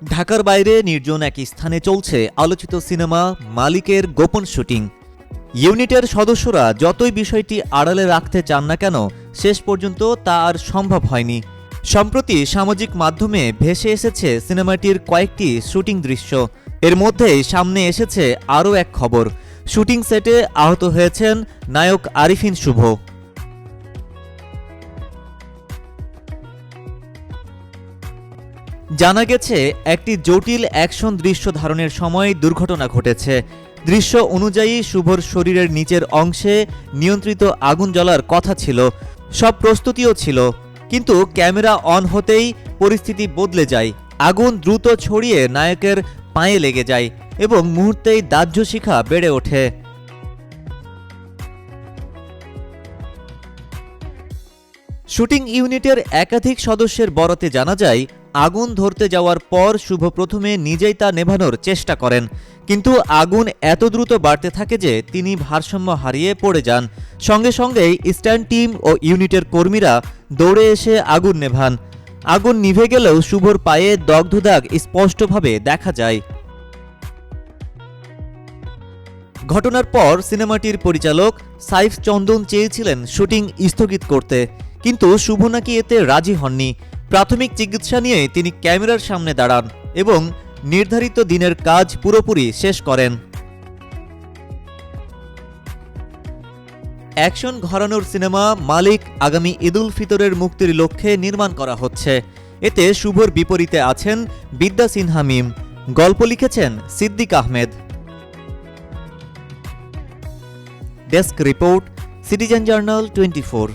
ঢাকার বাইরে নির্জন এক স্থানে চলছে আলোচিত সিনেমা মালিকের গোপন শুটিং। ইউনিটের সদস্যরা যতই বিষয়টি আড়ালে রাখতে চান না কেন, শেষ পর্যন্ত তা আর সম্ভব হয়নি। সম্প্রতি সামাজিক মাধ্যমে ভেসে এসেছে সিনেমাটির কয়েকটি শুটিং দৃশ্য। এর মধ্যেই সামনে এসেছে আরও এক খবর, শুটিং সেটে আহত হয়েছেন নায়ক আরিফিন শুভ। জানা গেছে, একটি জটিল অ্যাকশন দৃশ্য ধারণের সময় দুর্ঘটনা ঘটেছে। দৃশ্য অনুযায়ী শুভর শরীরের নিচের অংশে নিয়ন্ত্রিত আগুন জ্বলার কথা ছিল, সব প্রস্তুতিও ছিল, কিন্তু ক্যামেরা অন হতেই পরিস্থিতি বদলে যায়। আগুন দ্রুত ছড়িয়ে নায়কের পায়ে লেগে যায় এবং মুহূর্তেই দাহ্যশিখা বেড়ে ওঠে। শুটিং ইউনিটের একাধিক সদস্যের বরাতে জানা যায়, আগুন ধরতে যাওয়ার পর শুভ প্রথমে নিজেই তা নেভানোর চেষ্টা করেন, কিন্তু আগুন এত দ্রুত বাড়তে থাকে যে তিনি ভারসাম্য হারিয়ে পড়ে যান। সঙ্গে সঙ্গেই স্ট্যান্ড টিম ও ইউনিটের কর্মীরা দৌড়ে এসে আগুন নেভান। আগুন নিভে গেলেও শুভর পায়ে দগ্ধদাগ স্পষ্টভাবে দেখা যায়। ঘটনার পর সিনেমাটির পরিচালক সাইফ চন্দন চেয়েছিলেন শুটিং স্থগিত করতে, কিন্তু শুভ নাকি এতে রাজি হননি। প্রাথমিক চিকিৎসা নিয়ে তিনি ক্যামেরার সামনে দাঁড়ান এবং নির্ধারিত দিনের কাজ পুরোপুরি শেষ করেন। অ্যাকশন ঘরানোর সিনেমা মালিক আগামী ঈদুল ফিতরের মুক্তির লক্ষ্যে নির্মাণ করা হচ্ছে। এতে শুভর বিপরীতে আছেন বিদ্যা সিনহা মিম। গল্প লিখেছেন Siddique Ahmed. Desk report, citizen journal 24।